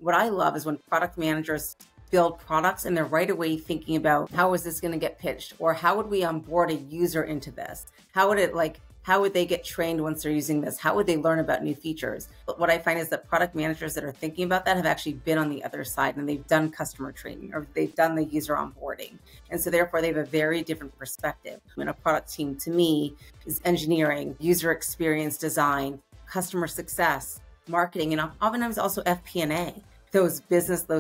What I love is when product managers build products and they're right away thinking about how is this going to get pitched, or how would we onboard a user into this? How would they get trained once they're using this? How would they learn about new features? But what I find is that product managers that are thinking about that have actually been on the other side, and they've done customer training or they've done the user onboarding. And so therefore they have a very different perspective. And a product team to me is engineering, user experience design, customer success, marketing, and oftentimes also FP&A. Those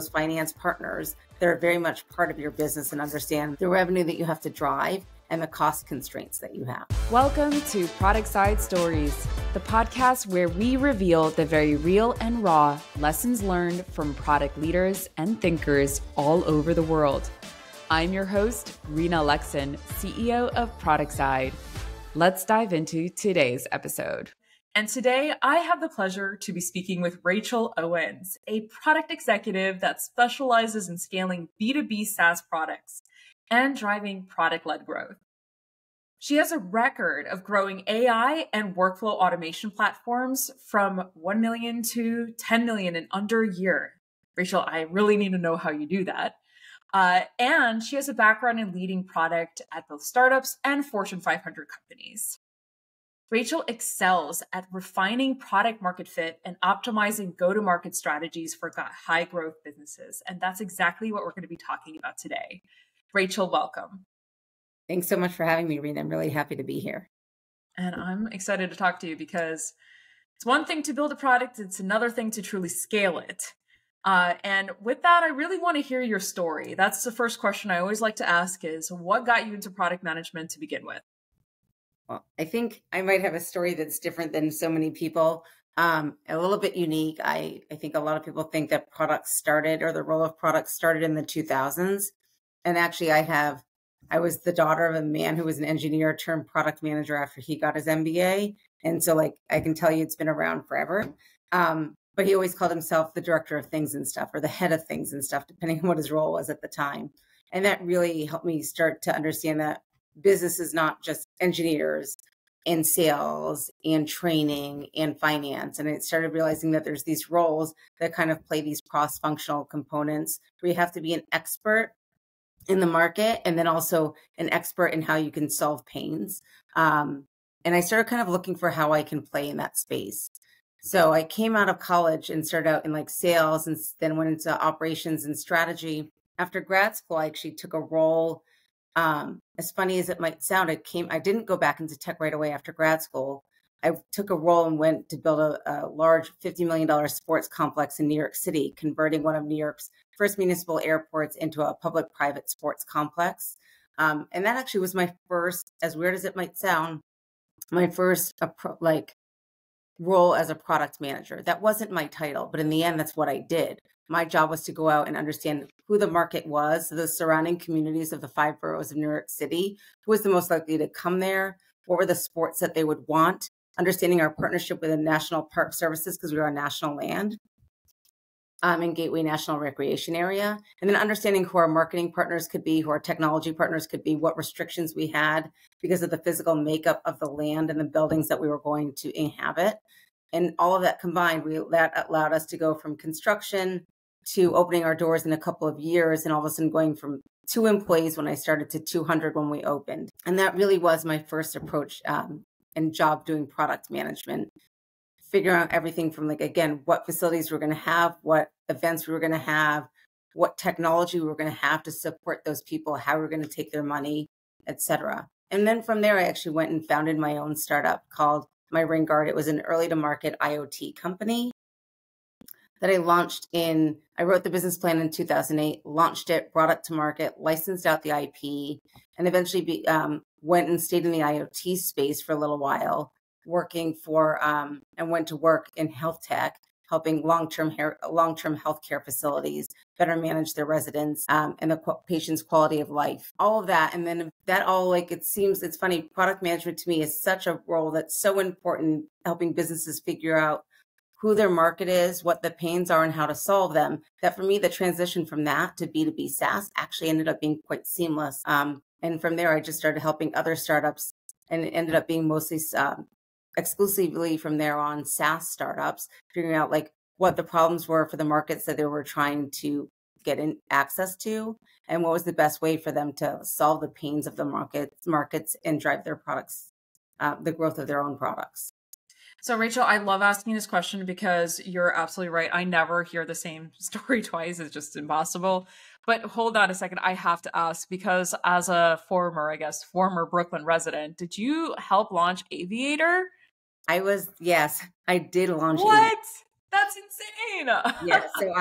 finance partners that are very much part of your business and understand the revenue that you have to drive and the cost constraints that you have. Welcome to Product Side Stories, the podcast where we reveal the very real and raw lessons learned from product leaders and thinkers all over the world. I'm your host, Rena Lexon, CEO of Product Side. Let's dive into today's episode. And today I have the pleasure to be speaking with Rachel Owens, a product executive that specializes in scaling B2B SaaS products and driving product-led growth. She has a record of growing AI and workflow automation platforms from 1 million to 10 million in under a year. Rachel, I really need to know how you do that. And she has a background in leading product at both startups and Fortune 500 companies. Rachel excels at refining product market fit and optimizing go-to-market strategies for high growth businesses. And that's exactly what we're going to be talking about today. Rachel, welcome. Thanks so much for having me, Rena. I'm really happy to be here. And I'm excited to talk to you because it's one thing to build a product. It's another thing to truly scale it. And with that, I really want to hear your story. That's the first question I always like to ask is, what got you into product management to begin with? Well, I think I might have a story that's different than so many people, a little bit unique. I think a lot of people think that products started, or the role of products started in the 2000s. And actually I was the daughter of a man who was an engineer turned product manager after he got his MBA. And so I can tell you it's been around forever. But he always called himself the director of things and stuff, or the head of things and stuff, depending on what his role was at the time. And that really helped me start to understand that business is not just engineers and sales and training and finance. And I started realizing that there's these roles that kind of play these cross-functional components where you have to be an expert in the market and then also an expert in how you can solve pains. And I started kind of looking for how I can play in that space. So I came out of college and started out in sales and then went into operations and strategy. After grad school, I actually took a role. As funny as it might sound, I didn't go back into tech right away after grad school. I took a role and went to build a large $50 million sports complex in New York City, converting one of New York's first municipal airports into a public-private sports complex. And that actually was my first, as weird as it might sound, my first role as a product manager. That wasn't my title, but in the end, that's what I did. My job was to go out and understand who the market was, the surrounding communities of the 5 boroughs of New York City, who was the most likely to come there, what were the sports that they would want, understanding our partnership with the National Park Services because we were on national land in Gateway National Recreation Area, and then understanding who our marketing partners could be, who our technology partners could be, what restrictions we had because of the physical makeup of the land and the buildings that we were going to inhabit. And all of that combined, that allowed us to go from construction to opening our doors in a couple of years, and all of a sudden going from 2 employees when I started to 200 when we opened. And that really was my first approach and job doing product management, figuring out everything from again, what facilities we're going to have, what events we were going to have, what technology we were going to have to support those people, how we we're going to take their money, etc. And then from there, I actually went and founded my own startup called My Ring Guard. It was an early to market IoT company that I launched I wrote the business plan in 2008, launched it, brought it to market, licensed out the IP, and eventually went and stayed in the IoT space for a little while, working for, and went to work in health tech, helping long-term healthcare facilities better manage their residents and the patient's quality of life, all of that. And then that all it's funny, product management to me is such a role that's so important, helping businesses figure out who their market is, what the pains are, and how to solve them. That for me, the transition from that to B2B SaaS actually ended up being quite seamless. And from there, I just started helping other startups, and it ended up being mostly exclusively from there on SaaS startups, figuring out what the problems were for the markets that they were trying to get in access to, and what was the best way for them to solve the pains of the markets and drive their products, the growth of their own products. So Rachel, I love asking this question because you're absolutely right. I never hear the same story twice. It's just impossible. But hold on a second. I have to ask, because as a former Brooklyn resident, did you help launch Aviator? Yes, I did launch What? Aviator. That's insane. Yes, so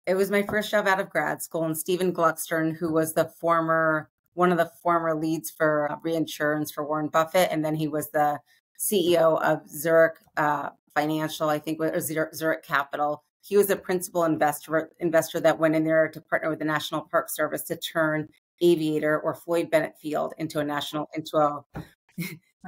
it was my first job out of grad school, and Stephen Gluckstern, who was one of the former leads for reinsurance for Warren Buffett, and then he was the CEO of Zurich Financial, I think, or Zurich Capital. He was a principal investor that went in there to partner with the National Park Service to turn Aviator or Floyd Bennett Field into a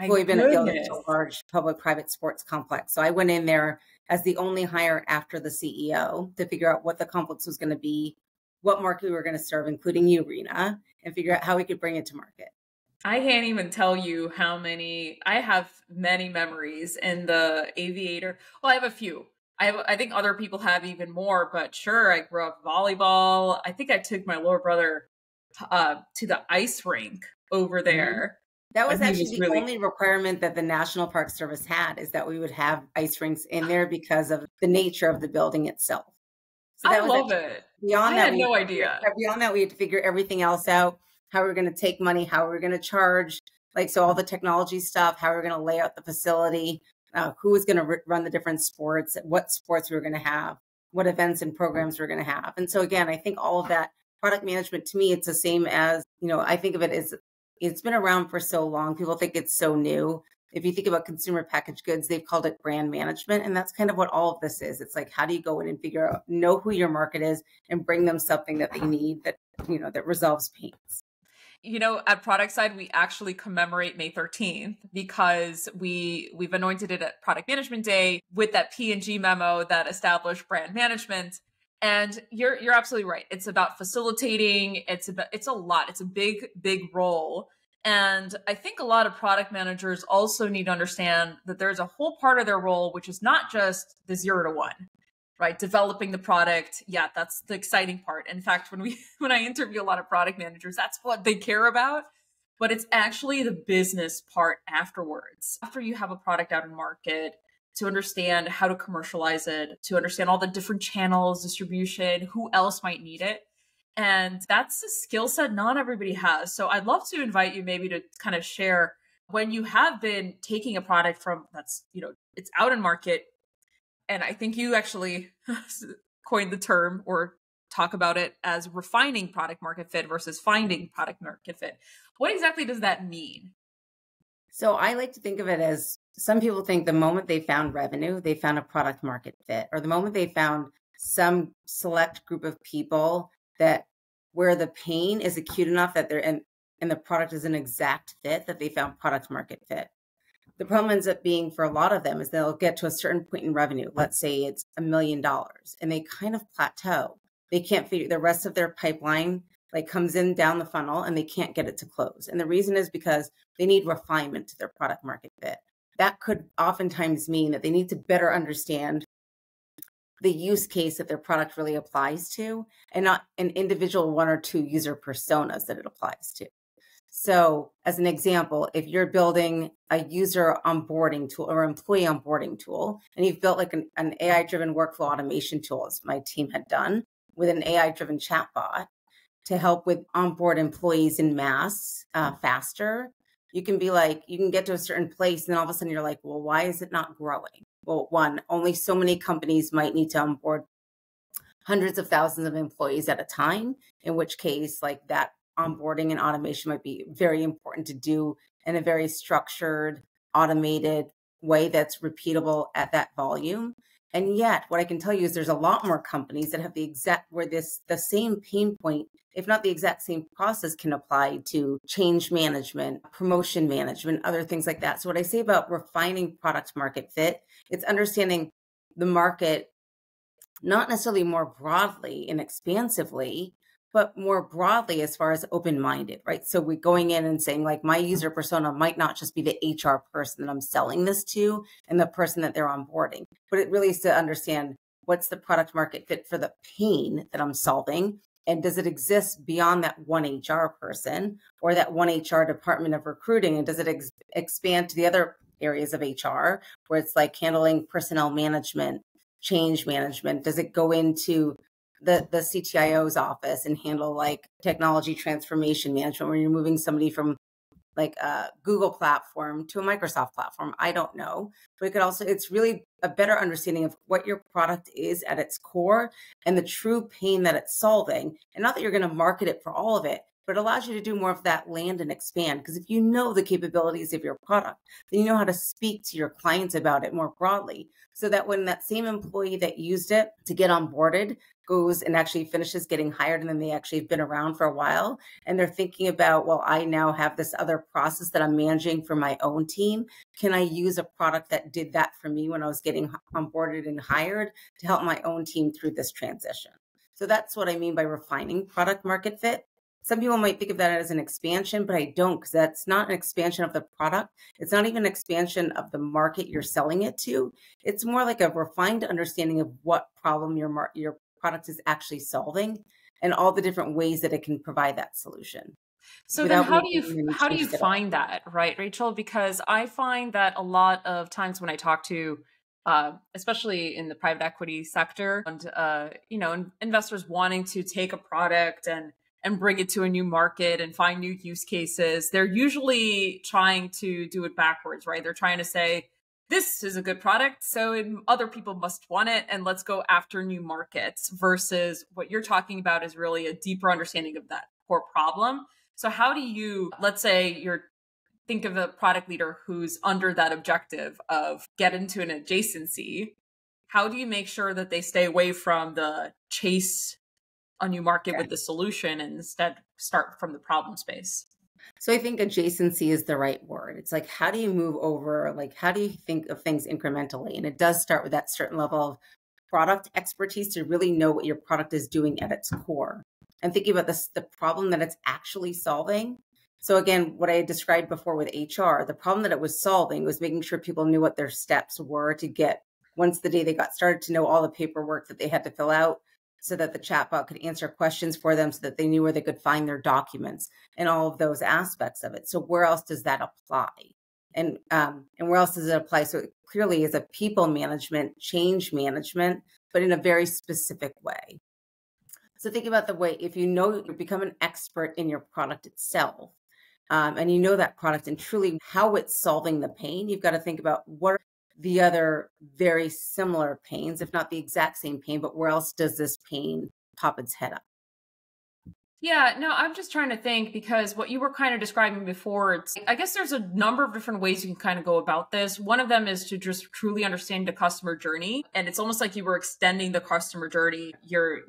Floyd Bennett Field into a large public-private sports complex. So I went in there as the only hire after the CEO to figure out what the complex was going to be, what market we were going to serve, including you, Rena, and figure out how we could bring it to market. I can't even tell you I have many memories in the Aviator. Well, I have a few. I think other people have even more, but sure, I grew up volleyball. I think I took my little brother to the ice rink over there. That was actually the only requirement that the National Park Service had, is that we would have ice rinks in there because of the nature of the building itself. So I love it. I had no idea. Beyond that, we had to figure everything else out. How we're going to take money, how we're going to charge, so all the technology stuff, how we're going to lay out the facility, who was going to run the different sports, what sports we were going to have, what events and programs we're going to have. And so again, I think all of that product management, to me, it's the same as, I think of it as, it's been around for so long. People think it's so new. If you think about consumer packaged goods, they've called it brand management. And that's kind of what all of this is. It's like, how do you go in and know who your market is and bring them something that they need that resolves pains. At Product Side, we actually commemorate May 13th because we've anointed it at Product Management Day with that P&G memo that established brand management. And you're absolutely right. It's about facilitating. It's a lot. It's a big, big role. And I think a lot of product managers also need to understand that there's a whole part of their role, which is not just the 0 to 1. Right? Developing the product. Yeah, that's the exciting part. In fact, when I interview a lot of product managers, that's what they care about. But it's actually the business part afterwards. After you have a product out in market, to understand how to commercialize it, to understand all the different channels, distribution, who else might need it. And that's a skill set not everybody has. So I'd love to invite you maybe to kind of share when you have been taking a product from it's out in market. And I think you actually coined the term or talk about it as refining product market fit versus finding product market fit. What exactly does that mean? So I like to think of it as, some people think the moment they found revenue, they found a product market fit, or the moment they found some select group of people that where the pain is acute enough that they're and the product is an exact fit, that they found product market fit. The problem ends up being for a lot of them is they'll get to a certain point in revenue. Let's say it's $1 million, and they kind of plateau. They can't figure the rest of their pipeline comes in down the funnel, and they can't get it to close. And the reason is because they need refinement to their product market fit. That could oftentimes mean that they need to better understand the use case that their product really applies to, and not an individual one or two user personas that it applies to. So as an example, if you're building a user onboarding tool or employee onboarding tool, and you've built an AI-driven workflow automation tool, as my team had done, with an AI-driven chatbot to help with onboard employees in mass faster, you can get to a certain place, and then all of a sudden you're like, well, why is it not growing? Well, one, only so many companies might need to onboard hundreds of thousands of employees at a time, in which case that onboarding and automation might be very important to do in a very structured, automated way that's repeatable at that volume. And yet, what I can tell you is there's a lot more companies that have the same pain point, if not the exact same process, can apply to change management, promotion management, other things like that. So what I say about refining product market fit, it's understanding the market, not necessarily more broadly and expansively, but more broadly, as far as open-minded, right? So we're going in and saying, like, my user persona might not just be the HR person that I'm selling this to and the person that they're onboarding, but it really is to understand what's the product market fit for the pain that I'm solving. And does it exist beyond that one HR person or that one HR department of recruiting? And does it expand to the other areas of HR where it's like handling personnel management, change management? Does it go into the CTIO's office and handle like technology transformation management where you're moving somebody from like a Google platform to a Microsoft platform? I don't know. But it could also, it's really a better understanding of what your product is at its core and the true pain that it's solving. And not that you're going to market it for all of it, but it allows you to do more of that land and expand. Because if you know the capabilities of your product, then you know how to speak to your clients about it more broadly. So that when that same employee that used it to get onboarded goes and actually finishes getting hired, and then they actually have been around for a while, and they're thinking about, well, I now have this other process that I'm managing for my own team. Can I use a product that did that for me when I was getting onboarded and hired to help my own team through this transition? So that's what I mean by refining product market fit. Some people might think of that as an expansion, but I don't, because that's not an expansion of the product. It's not even an expansion of the market you're selling it to. It's more like a refined understanding of what problem your product is actually solving and all the different ways that it can provide that solution. So then Without how do making you any how do you changes at all. find that, right, Rachel? Because I find that a lot of times when I talk to especially in the private equity sector and investors wanting to take a product and bring it to a new market and find new use cases, they're usually trying to do it backwards, right? They're trying to say, this is a good product, so other people must want it, and let's go after new markets, versus what you're talking about is really a deeper understanding of that core problem. So how do you, let's say think of a product leader who's under that objective of get into an adjacency, how do you make sure that they stay away from the chase a new market with the solution and instead start from the problem space? So I think adjacency is the right word. It's like, how do you move over? Like, how do you think of things incrementally? And it does start with that certain level of product expertise to really know what your product is doing at its core and thinking about the problem that it's actually solving. So again, what I had described before with HR, the problem that it was solving was making sure people knew what their steps were to get, once the day they got started, to know all the paperwork that they had to fill out so that the chatbot could answer questions for them so that they knew where they could find their documents and all of those aspects of it. So where else does that apply? And where else does it apply? So it clearly is a people management, change management, but in a very specific way. So think about the way, if you know you become an expert in your product itself, and you know that product and truly how it's solving the pain, you've got to think about what are the other very similar pains, if not the exact same pain, but where else does this pain pop its head up? Yeah, no, I'm just trying to think, because what you were kind of describing before, I guess there's a number of different ways you can kind of go about this. One of them is to just truly understand the customer journey. And it's almost like you were extending the customer journey. You're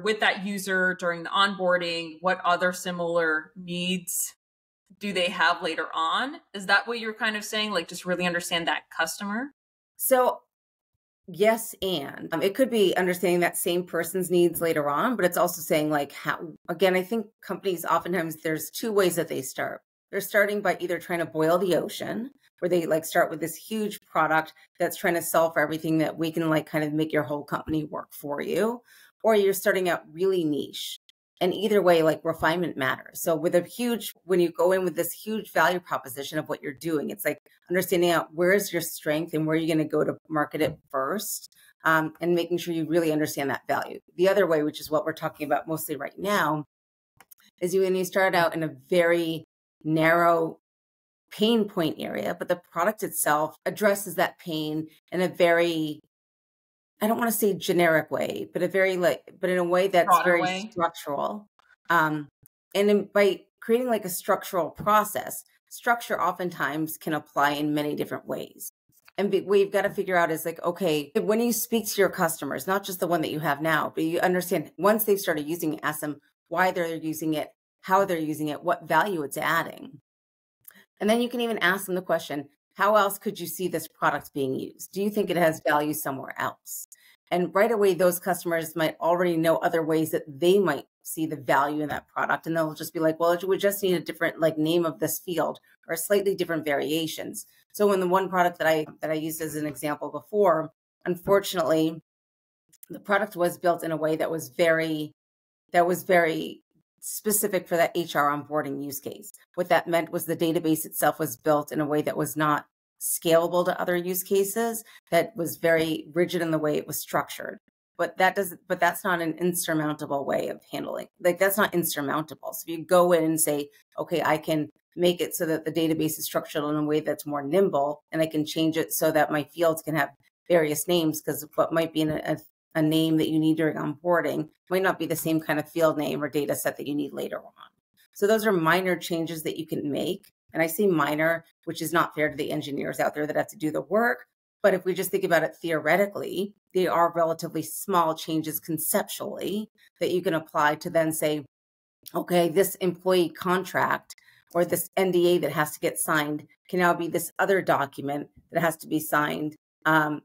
with that user during the onboarding. What other similar needs do they have later on? Is that what you're kind of saying? Like, just really understand that customer? So yes, and it could be understanding that same person's needs later on, but it's also saying like how, again, I think companies oftentimes there's two ways that they start. They're starting by either trying to boil the ocean, where they like start with this huge product that's trying to solve for everything that we can like kind of make your whole company work for you, or you're starting out really niche. And either way, like refinement matters. So when you go in with this huge value proposition of what you're doing, it's like understanding out where's your strength and where you're going to go to market it first, and making sure you really understand that value. The other way, which is what we're talking about mostly right now, is when you start out in a very narrow pain point area, but the product itself addresses that pain in a very, I don't want to say generic way, but but in a way that's Broader very way. structural. By creating like a structural process, structure oftentimes can apply in many different ways. And what you've got to figure out is like, okay, when you speak to your customers, not just the one that you have now, but you understand once they've started using it, ask them why they're using it, how they're using it, what value it's adding. And then you can even ask them the question, how else could you see this product being used? Do you think it has value somewhere else? And right away, those customers might already know other ways that they might see the value in that product, and they'll just be like, well, we just need a different like name of this field or slightly different variations. So in the one product that I used as an example before, unfortunately, the product was built in a way that was very specific for that HR onboarding use case. What that meant was the database itself was built in a way that was not scalable to other use cases, that was very rigid in the way it was structured. But that's not an insurmountable way of handling. Like, that's not insurmountable. So if you go in and say, okay, I can make it so that the database is structured in a way that's more nimble, and I can change it so that my fields can have various names, because what might be in a name that you need during onboarding might not be the same kind of field name or data set that you need later on. So those are minor changes that you can make. And I say minor, which is not fair to the engineers out there that have to do the work. But if we just think about it theoretically, they are relatively small changes conceptually that you can apply to then say, okay, this employee contract or this NDA that has to get signed can now be this other document that has to be signed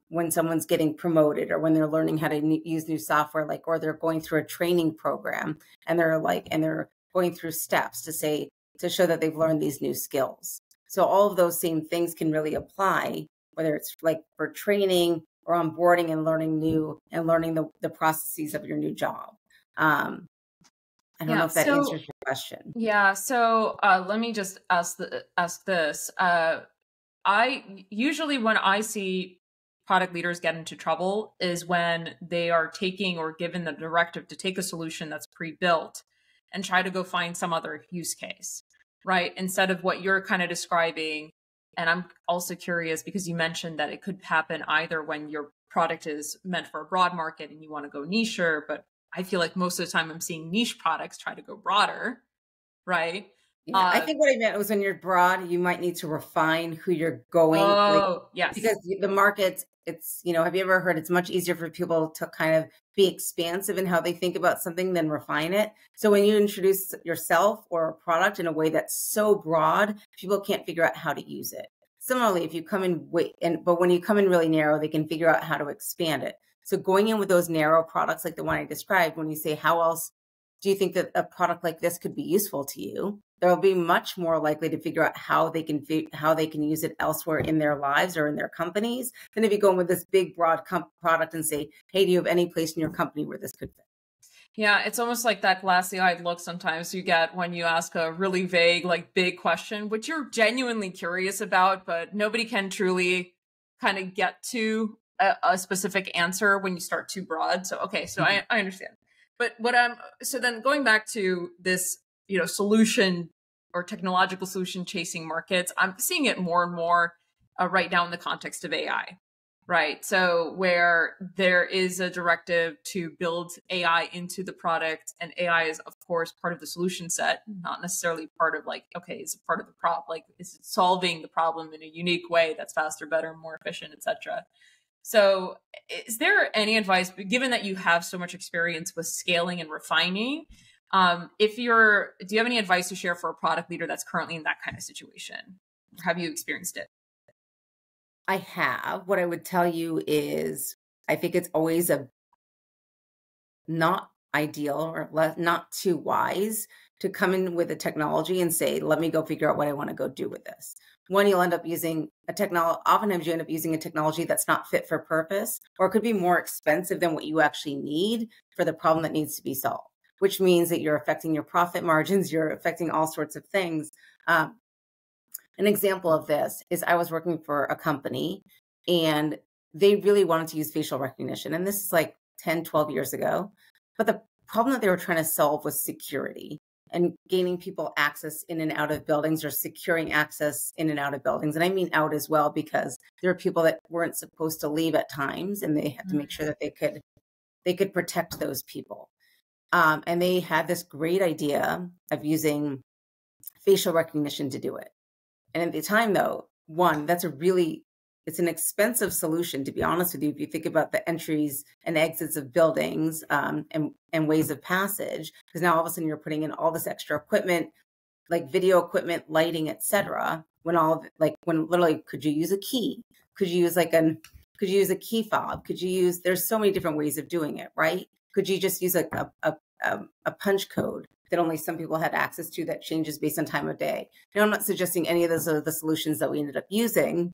when someone's getting promoted, or when they're learning how to use new software, like, or they're going through a training program and they're going through steps to show that they've learned these new skills. So all of those same things can really apply, whether it's like for training or onboarding and learning the processes of your new job. I don't know if that answers your question. Yeah. So let me just ask this. I usually, when I see product leaders get into trouble, is when they are taking or given the directive to take a solution that's pre-built and try to go find some other use case, right? Instead of what you're kind of describing. And I'm also curious, because you mentioned that it could happen either when your product is meant for a broad market and you want to go nicher, but I feel like most of the time I'm seeing niche products try to go broader, right? Yeah, I think what I meant was, when you're broad, you might need to refine who you're going. Yes. Because the market, have you ever heard it's much easier for people to kind of be expansive in how they think about something than refine it? So when you introduce yourself or a product in a way that's so broad, people can't figure out how to use it. Similarly, if you come in but when you come in really narrow, they can figure out how to expand it. So going in with those narrow products, like the one I described, when you say, how else do you think that a product like this could be useful to you? They'll be much more likely to figure out how they can use it elsewhere in their lives or in their companies, than if you go in with this big, broad product and say, hey, do you have any place in your company where this could fit? Yeah, it's almost like that glassy-eyed look sometimes you get when you ask a really vague, like, big question, which you're genuinely curious about, but nobody can truly kind of get to a specific answer when you start too broad. So, okay, so I understand. But so then going back to this, solution or technological solution chasing markets, I'm seeing it more and more right now in the context of AI, right? So where there is a directive to build AI into the product, and AI is, of course, part of the solution set, not necessarily part of, like, okay, is it part of the problem? Like, is it solving the problem in a unique way that's faster, better, more efficient, etc.? So is there any advice, given that you have so much experience with scaling and refining, do you have any advice to share for a product leader that's currently in that kind of situation? Or have you experienced it? I have. What I would tell you is, I think it's always not ideal or not too wise to come in with a technology and say, let me go figure out what I want to go do with this. One, you'll end up using oftentimes you end up using a technology that's not fit for purpose, or it could be more expensive than what you actually need for the problem that needs to be solved, which means that you're affecting your profit margins, you're affecting all sorts of things. An example of this is, I was working for a company and they really wanted to use facial recognition. And this is like 10, 12 years ago. But the problem that they were trying to solve was security and gaining people access in and out of buildings, or securing access in and out of buildings. And I mean out as well, because there are people that weren't supposed to leave at times, and they had to make sure that they could protect those people. And they had this great idea of using facial recognition to do it. And at the time, though, one, it's an expensive solution, to be honest with you. If you think about the entries and exits of buildings and ways of passage, because now all of a sudden you're putting in all this extra equipment, like video equipment, lighting, etc. When literally, could you use a key? Could you use a key fob? There's so many different ways of doing it, right? Could you just use a a punch code that only some people had access to that changes based on time of day. Now, I'm not suggesting any of those are the solutions that we ended up using,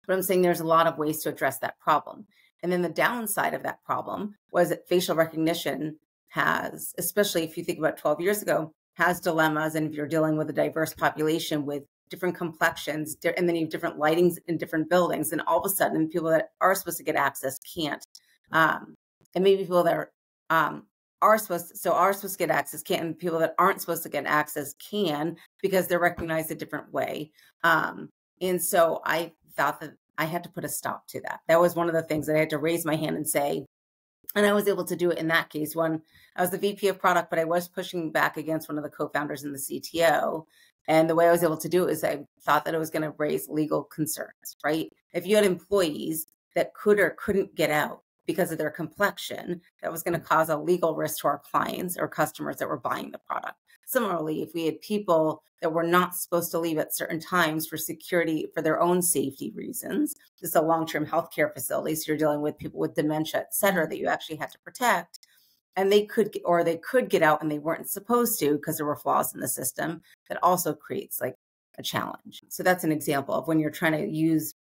but I'm saying there's a lot of ways to address that problem. And then the downside of that problem was that facial recognition has, especially if you think about 12 years ago, has dilemmas. And if you're dealing with a diverse population with different complexions, and then you have different lightings in different buildings, and all of a sudden people that are supposed to get access can't. And maybe people that are supposed to get access can't, and people that aren't supposed to get access can because they're recognized a different way. And so I thought that I had to put a stop to that. That was one of the things that I had to raise my hand and say, and I was able to do it in that case when I was the VP of product, but I was pushing back against one of the co-founders and the CTO. And the way I was able to do it is I thought that it was going to raise legal concerns, right? If you had employees that could or couldn't get out because of their complexion, that was going to cause a legal risk to our clients or customers that were buying the product. Similarly, if we had people that were not supposed to leave at certain times for security, for their own safety reasons, this is a long-term healthcare facility, so you're dealing with people with dementia, et cetera, that you actually had to protect, and they could get out and they weren't supposed to because there were flaws in the system, that also creates like a challenge. So that's an example of when you're trying to use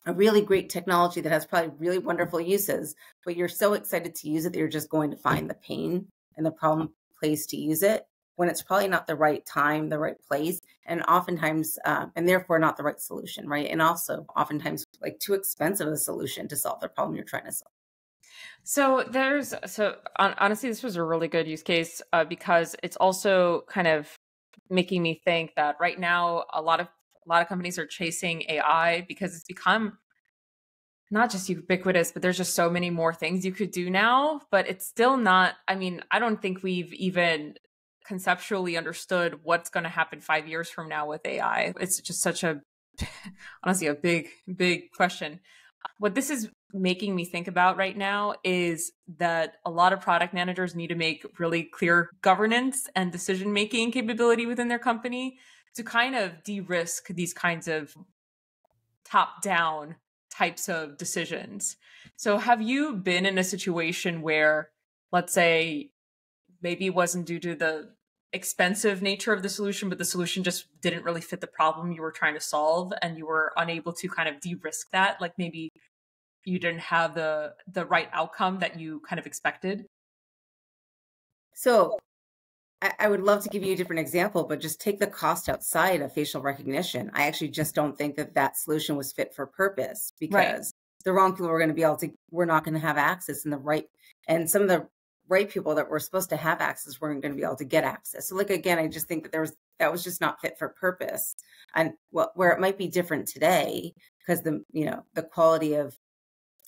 a really great technology that has probably really wonderful uses, but you're so excited to use it that you're just going to find the pain and the problem place to use it when it's probably not the right time, the right place, and oftentimes, and therefore not the right solution, right? And also oftentimes like too expensive a solution to solve the problem you're trying to solve. Honestly, this was a really good use case because it's also kind of making me think that right now a lot of companies are chasing AI because it's become not just ubiquitous, but there's just so many more things you could do now. But it's still not. I mean, I don't think we've even conceptually understood what's going to happen 5 years from now with AI. It's just such a honestly a big question. What this is making me think about right now is that a lot of product managers need to make really clear governance and decision-making capability within their company to kind of de-risk these kinds of top-down types of decisions. So have you been in a situation where, let's say, maybe it wasn't due to the expensive nature of the solution, but the solution just didn't really fit the problem you were trying to solve and you were unable to kind of de-risk that? Like maybe you didn't have the right outcome that you kind of expected? So I would love to give you a different example, but just take the cost outside of facial recognition. I actually just don't think that solution was fit for purpose because the wrong people were going to be able to, we're not going to have access and some of the right people that were supposed to have access weren't going to be able to get access. So like, again, I just think that that was just not fit for purpose. And where it might be different today because the quality of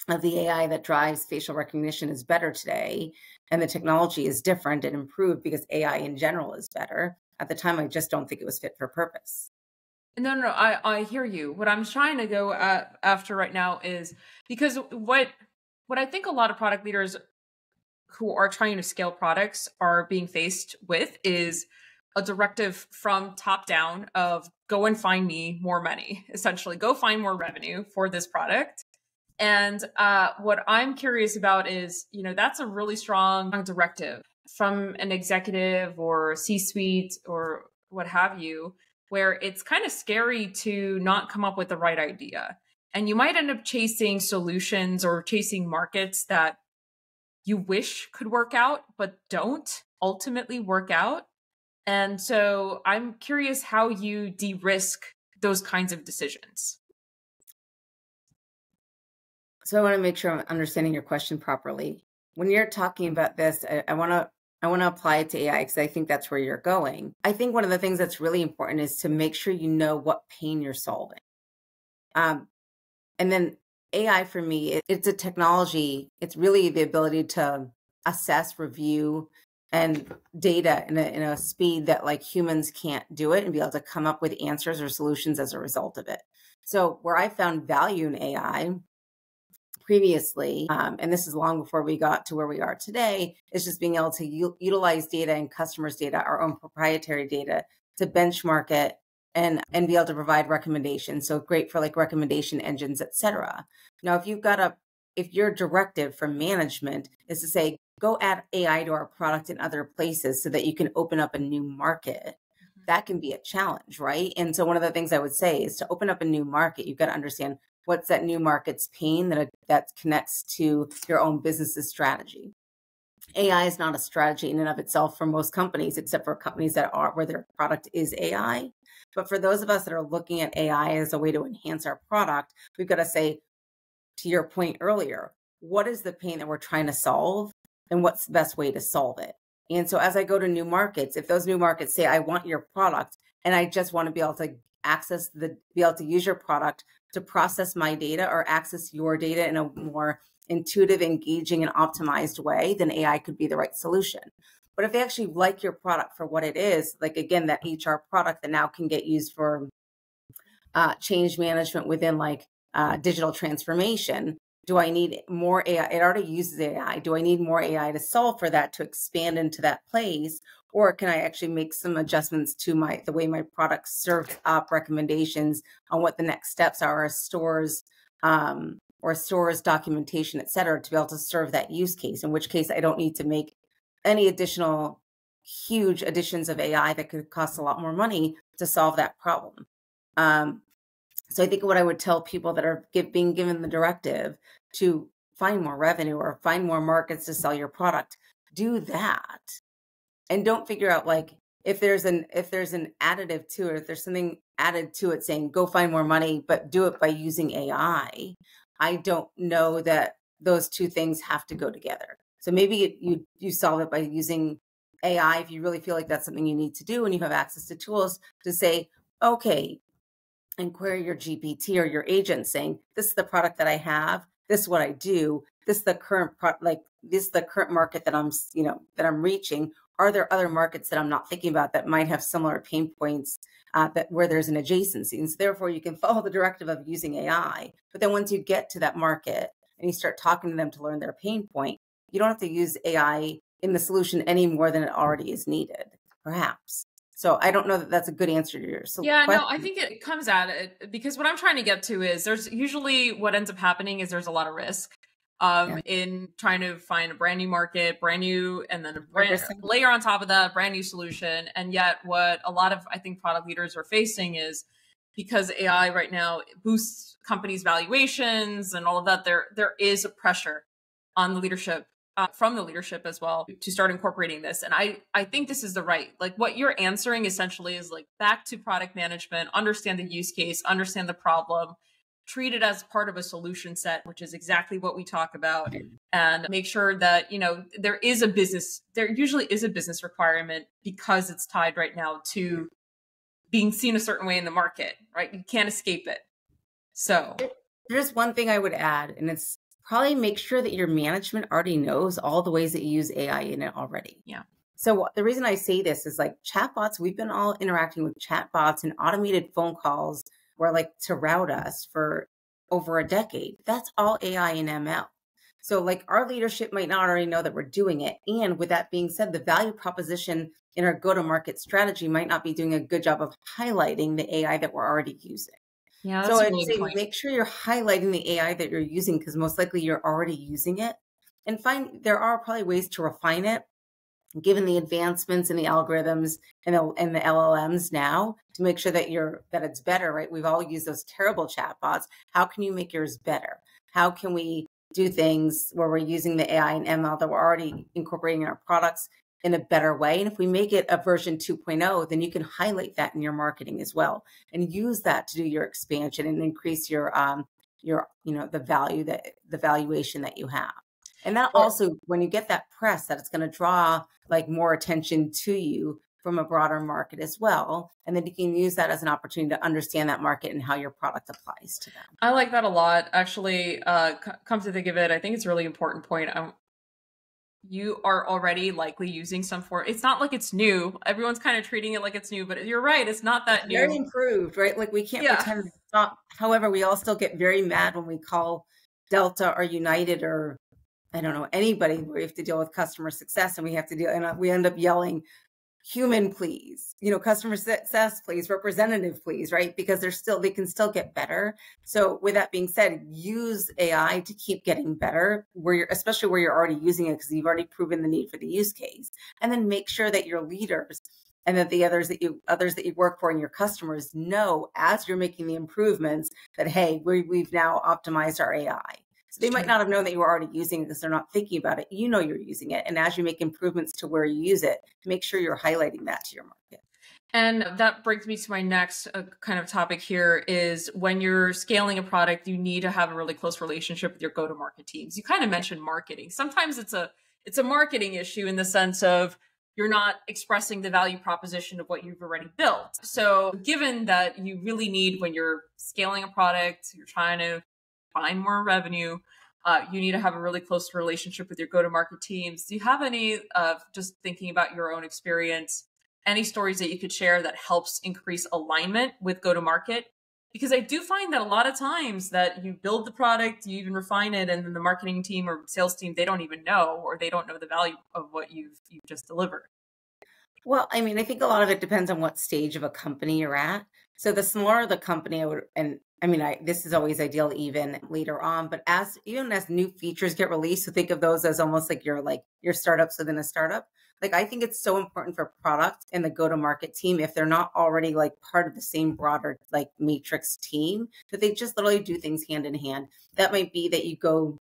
the AI that drives facial recognition is better today, and the technology is different and improved because AI in general is better. At the time, I just don't think it was fit for purpose. No, I hear you. What I'm trying to go after right now is because what I think a lot of product leaders who are trying to scale products are being faced with is a directive from top down of go and find me more money, essentially go find more revenue for this product. And what I'm curious about is, that's a really strong directive from an executive or C-suite or what have you, where it's kind of scary to not come up with the right idea. And you might end up chasing solutions or chasing markets that you wish could work out, but don't ultimately work out. And so I'm curious how you de-risk those kinds of decisions. So I want to make sure I'm understanding your question properly. When you're talking about this, I want to apply it to AI because I think that's where you're going. I think one of the things that's really important is to make sure you know what pain you're solving. And then AI for me, it's a technology. It's really the ability to assess, review, and data in a speed that like humans can't do it and be able to come up with answers or solutions as a result of it. So where I found value in AI previously, and this is long before we got to where we are today, is just being able to utilize data and customers' data, our own proprietary data, to benchmark it and be able to provide recommendations. So great for like recommendation engines, et cetera. Now, if you've got if your directive from management is to say, go add AI to our product in other places so that you can open up a new market, that can be a challenge, right? And so one of the things I would say is to open up a new market, you've got to understand what's that new market's pain that connects to your own business's strategy. AI is not a strategy in and of itself for most companies, except for companies that are where their product is AI. But for those of us that are looking at AI as a way to enhance our product, we've got to say, to your point earlier, what is the pain that we're trying to solve and what's the best way to solve it? And so as I go to new markets, if those new markets say, I want your product and I just want to be able to be able to use your product to process my data or access your data in a more intuitive, engaging, and optimized way, then AI could be the right solution. But if they actually like your product for what it is, like again, that HR product that now can get used for change management within like digital transformation, do I need more AI? It already uses AI. Do I need more AI to solve for that, to expand into that place? Or can I actually make some adjustments to the way my product serves up recommendations on what the next steps are as stores or stores documentation, et cetera, to be able to serve that use case, in which case I don't need to make any additional huge additions of AI that could cost a lot more money to solve that problem. So I think what I would tell people that are being given the directive to find more revenue or find more markets to sell your product, do that. And don't figure out like if there's an additive to it, if there's something added to it saying go find more money, but do it by using AI. I don't know that those two things have to go together. So maybe you solve it by using AI if you really feel like that's something you need to do and you have access to tools to say, okay, and query your GPT or your agent saying, this is the product that I have, this is what I do, this is the current this is the current market that I'm reaching. Are there other markets that I'm not thinking about that might have similar pain points where there's an adjacency? And so therefore you can follow the directive of using AI. But then once you get to that market and you start talking to them to learn their pain point, you don't have to use AI in the solution any more than it already is needed, perhaps. So I don't know that that's a good answer to your question. No, I think it comes at it because what I'm trying to get to is there's usually what ends up happening is there's a lot of risk in trying to find a brand new market, brand new, and then layer on top of that, brand new solution. And yet what a lot of, I think, product leaders are facing is because AI right now boosts companies' valuations and all of that, there is a pressure on the leadership from the leadership as well to start incorporating this. And I think this is the right, like what you're answering essentially is like back to product management, understand the use case, understand the problem, treat it as part of a solution set, which is exactly what we talk about, and make sure that, there usually is a business requirement because it's tied right now to being seen a certain way in the market, right? You can't escape it. So there's one thing I would add, and it's probably make sure that your management already knows all the ways that you use AI in it already. Yeah. So the reason I say this is like chatbots, we've been all interacting with chatbots and automated phone calls where like to route us for over a decade. That's all AI and ML. So like our leadership might not already know that we're doing it. And with that being said, the value proposition in our go-to-market strategy might not be doing a good job of highlighting the AI that we're already using. Yeah, so I'd say make sure you're highlighting the AI that you're using because most likely you're already using it, and there are probably ways to refine it given the advancements in the algorithms and the LLMs now to make sure that it's better, right? We've all used those terrible chatbots. How can you make yours better? How can we do things where we're using the AI and ML that we're already incorporating in our products in a better way? And if we make it a version 2.0, then you can highlight that in your marketing as well and use that to do your expansion and increase your the valuation that you have. And that also, when you get that press, that it's going to draw like more attention to you from a broader market as well. And then you can use that as an opportunity to understand that market and how your product applies to them. I like that a lot. Actually, come to think of it, I think it's a really important point. You are already likely using some form. It's not like it's new. Everyone's kind of treating it like it's new, but you're right. It's not that new. Very improved, right? Like we can't pretend it's not. However, we all still get very mad when we call Delta or United or I don't know, anybody where we have to deal with customer success and we have to deal, and we end up yelling, human please, customer success please, representative please, right? Because they can still get better. So with that being said, use AI to keep getting better especially where you're already using it, because you've already proven the need for the use case. And then make sure that your leaders and that the others that you work for and your customers know, as you're making the improvements, that, hey, we've now optimized our AI. So they might not have known that you were already using it because they're not thinking about it. You're using it. And as you make improvements to where you use it, make sure you're highlighting that to your market. And that brings me to my next kind of topic here is, when you're scaling a product, you need to have a really close relationship with your go-to-market teams. You kind of mentioned marketing. Sometimes it's a marketing issue in the sense of you're not expressing the value proposition of what you've already built. So given that you really need, when you're scaling a product, you're trying to find more revenue, you need to have a really close relationship with your go-to-market teams. Do you have any, just thinking about your own experience, any stories that you could share that helps increase alignment with go-to-market? Because I do find that a lot of times that you build the product, you even refine it, and then the marketing team or sales team, they don't even know, or they don't know the value of what you've just delivered. Well, I mean, I think a lot of it depends on what stage of a company you're at. So the smaller the company, this is always ideal even later on, but even as new features get released, so think of those as almost like your startups within a startup. Like, I think it's so important for product and the go-to-market team, if they're not already like part of the same broader like matrix team, that they just literally do things hand in hand. That might be that you go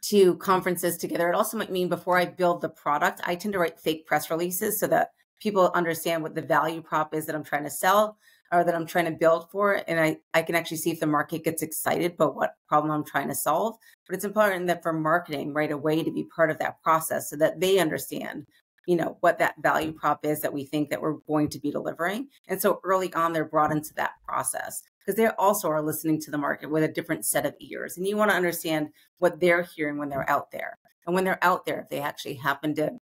to conferences together. It also might mean, before I build the product, I tend to write fake press releases so that people understand what the value prop is that I'm trying to sell or that I'm trying to build for. And I can actually see if the market gets excited about what problem I'm trying to solve. But it's important that for marketing right away to be part of that process so that they understand, what that value prop is that we think that we're going to be delivering. And so early on, they're brought into that process, because they also are listening to the market with a different set of ears. And you want to understand what they're hearing when they're out there. And when they're out there, if they actually happen to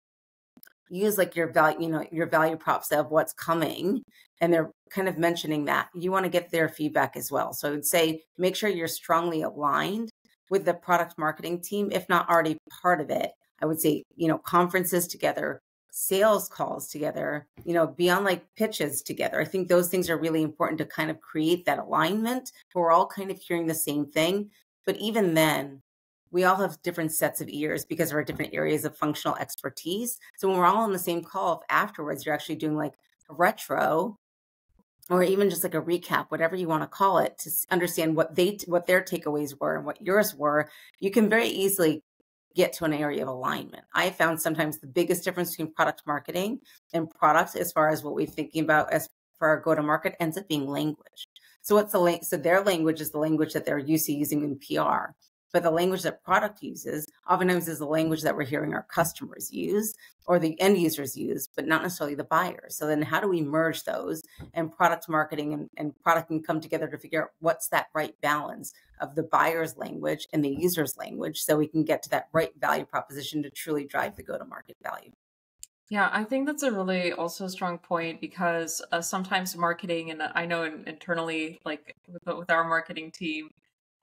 use like your value props of what's coming, and they're kind of mentioning that, you want to get their feedback as well. So I would say, make sure you're strongly aligned with the product marketing team, if not already part of it. I would say, conferences together, sales calls together, be on like pitches together. I think those things are really important to kind of create that alignment where we're all kind of hearing the same thing. But even then, we all have different sets of ears because of our different areas of functional expertise. So when we're all on the same call, afterwards, you're actually doing like a retro or even just like a recap, whatever you want to call it, to understand what their takeaways were and what yours were. You can very easily get to an area of alignment. I found sometimes the biggest difference between product marketing and product, as far as what we're thinking about as for our go-to-market, ends up being language. So so their language is the language that they're used to using in PR. But the language that product uses oftentimes is the language that we're hearing our customers use or the end users use, but not necessarily the buyers. So then how do we merge those, and product marketing and product can come together to figure out what's that right balance of the buyer's language and the user's language, so we can get to that right value proposition to truly drive the go-to-market value. Yeah, I think that's a really also strong point, because sometimes marketing, and I know internally, like with our marketing team,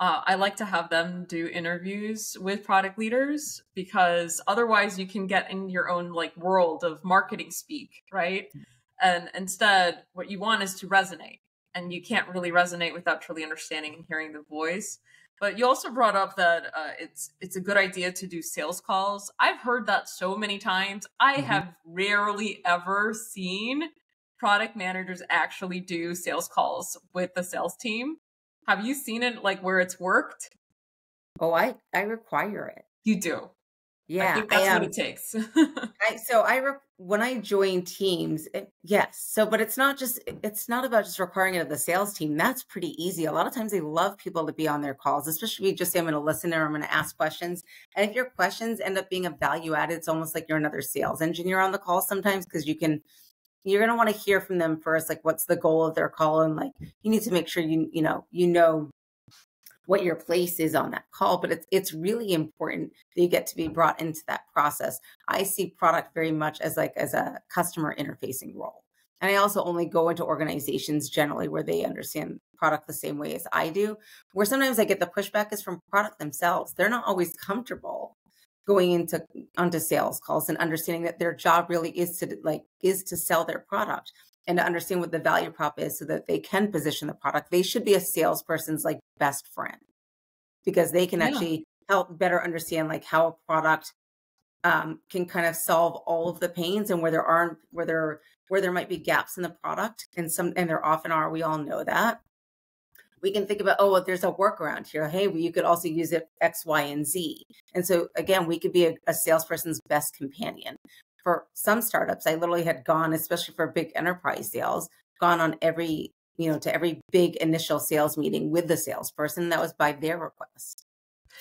I like to have them do interviews with product leaders, because otherwise you can get in your own like world of marketing speak, right? And instead, what you want is to resonate, and you can't really resonate without truly understanding and hearing the voice. But you also brought up that it's a good idea to do sales calls. I've heard that so many times. I have rarely ever seen product managers actually do sales calls with the sales team. Have you seen it like where it's worked? Oh, I require it. You do. Yeah, I think that's what it takes. When I join teams, yes. So, but it's not about just requiring it of the sales team. That's pretty easy. A lot of times they love people to be on their calls, especially if you just say, I'm going to listen or I'm going to ask questions. And if your questions end up being a value added, it's almost like you're another sales engineer on the call sometimes, because you're going to want to hear from them first, like what's the goal of their call, and like you need to make sure you know what your place is on that call. But it's really important that you get to be brought into that process. I see product very much as a customer interfacing role. And I also only go into organizations generally where they understand product the same way as I do. Where sometimes I get the pushback is from product themselves. They're not always comfortable going into onto sales calls and understanding that their job really is to sell their product and to understand what the value prop is so that they can position the product. They should be a salesperson's like best friend because they can Yeah. actually help better understand like how a product can kind of solve all of the pains and where there might be gaps in the product, and there often are. We all know that. We can think about, oh, well, there's a workaround here. Hey, well, you could also use it X, Y, and Z. And so again, we could be a salesperson's best companion. For some startups, I literally had gone, especially for big enterprise sales, gone on to every big initial sales meeting with the salesperson. That was by their request.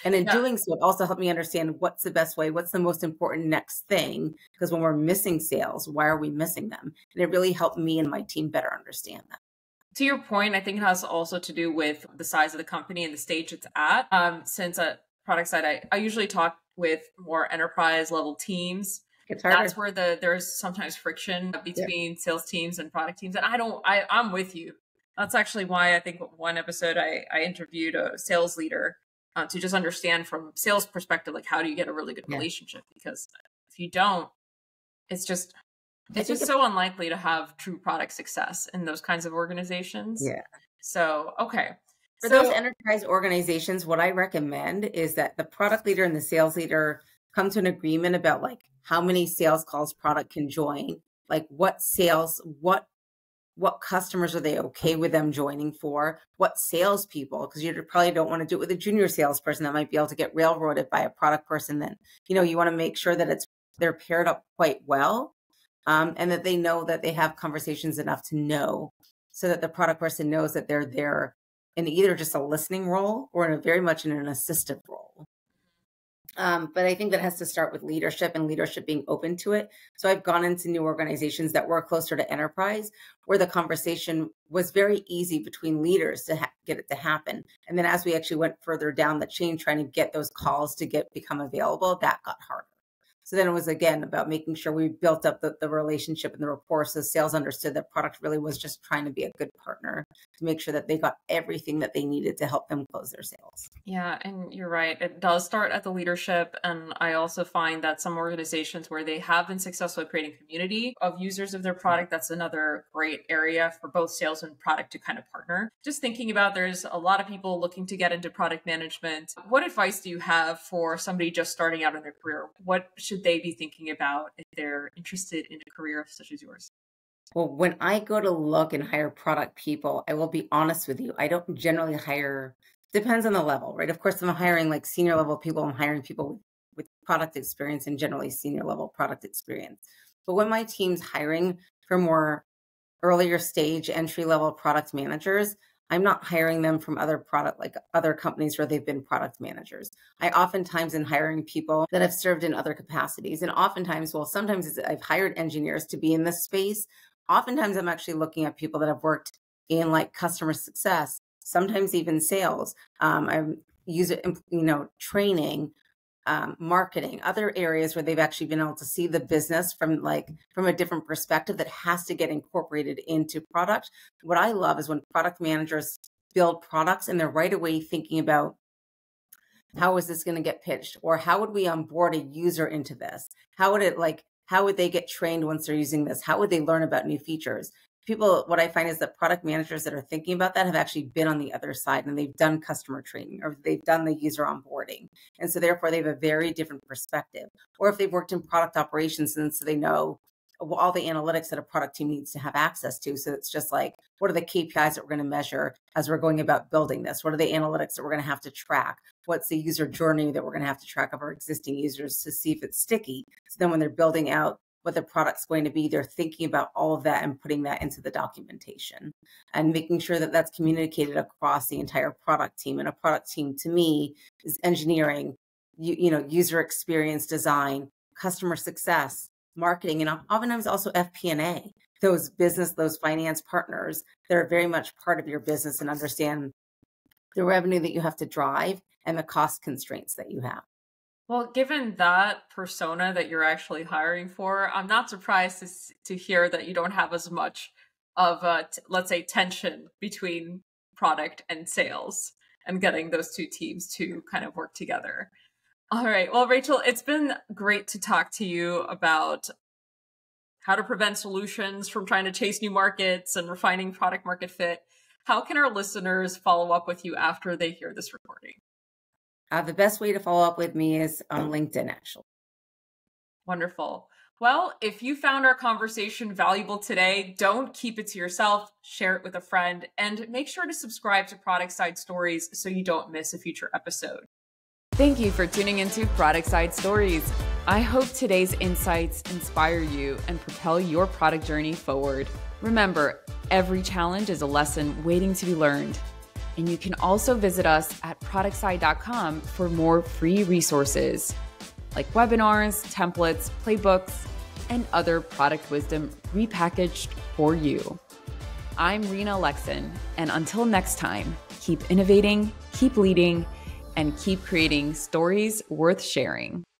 And in Yeah. doing so, it also helped me understand what's the best way, what's the most important next thing. Because when we're missing sales, why are we missing them? And it really helped me and my team better understand that. To your point, I think it has also to do with the size of the company and the stage it's at. Since at product side, I usually talk with more enterprise level teams. It's harder. That's where there's sometimes friction between sales teams and product teams. And I'm with you. That's actually why I think one episode I interviewed a sales leader to just understand from sales perspective, like how do you get a really good relationship? Because if you don't, it's just so unlikely to have true product success in those kinds of organizations. Yeah. So, okay. For those enterprise organizations, what I recommend is that the product leader and the sales leader come to an agreement about like how many sales calls product can join, like what customers are they okay with them joining for, what salespeople, because you probably don't want to do it with a junior salesperson that might be able to get railroaded by a product person. Then, you want to make sure that they're paired up quite well. And that they know that they have conversations enough to know so that the product person knows that they're there in either just a listening role or very much in an assistive role. But I think that has to start with leadership and leadership being open to it. So I've gone into new organizations that were closer to enterprise where the conversation was very easy between leaders to get it to happen. And then as we actually went further down the chain, trying to get those calls to become available, that got harder. So then it was, again, about making sure we built up the relationship and the rapport so sales understood that product really was just trying to be a good partner to make sure that they got everything that they needed to help them close their sales. Yeah, and you're right. It does start at the leadership. And I also find that some organizations where they have been successful at creating community of users of their product, that's another great area for both sales and product to kind of partner. Just thinking about, there's a lot of people looking to get into product management. What advice do you have for somebody just starting out in their career? What should they be thinking about if they're interested in a career such as yours? Well, when I go to look and hire product people, I will be honest with you. I don't generally hire, depends on the level, right? Of course, if I'm hiring like senior level people, I'm hiring people with product experience and generally senior level product experience. But when my team's hiring for more earlier stage entry level product managers, I'm not hiring them from other companies where they've been product managers. I oftentimes am hiring people that have served in other capacities. And oftentimes, sometimes I've hired engineers to be in this space. Oftentimes I'm actually looking at people that have worked in like customer success, sometimes even sales, training, marketing, other areas where they've actually been able to see the business from a different perspective that has to get incorporated into product. What I love is when product managers build products and they're right away thinking about how is this going to get pitched, or how would we onboard a user into this? How would they get trained once they're using this? How would they learn about new features? What I find is that product managers that are thinking about that have actually been on the other side and they've done customer training or they've done the user onboarding. And so therefore they have a very different perspective. Or if they've worked in product operations, and so they know all the analytics that a product team needs to have access to. So it's just like, what are the KPIs that we're going to measure as we're going about building this? What are the analytics that we're going to have to track? What's the user journey that we're going to have to track of our existing users to see if it's sticky? So then when they're building out what the product's going to be, they're thinking about all of that and putting that into the documentation and making sure that that's communicated across the entire product team. And a product team to me is engineering, user experience design, customer success, marketing, and oftentimes also FP&A, those finance partners that are very much part of your business and understand the revenue that you have to drive and the cost constraints that you have. Well, given that persona that you're actually hiring for, I'm not surprised to hear that you don't have as much of let's say, tension between product and sales and getting those two teams to kind of work together. All right. Well, Rachel, it's been great to talk to you about how to prevent solutions from trying to chase new markets and refining product market fit. How can our listeners follow up with you after they hear this recording? The best way to follow up with me is on LinkedIn, actually. Wonderful. Well, if you found our conversation valuable today, don't keep it to yourself, share it with a friend, and make sure to subscribe to Product Side Stories so you don't miss a future episode. Thank you for tuning into Product Side Stories. I hope today's insights inspire you and propel your product journey forward. Remember, every challenge is a lesson waiting to be learned. And you can also visit us at productside.com for more free resources like webinars, templates, playbooks, and other product wisdom repackaged for you. I'm Rena Lexon, and until next time, keep innovating, keep leading, and keep creating stories worth sharing.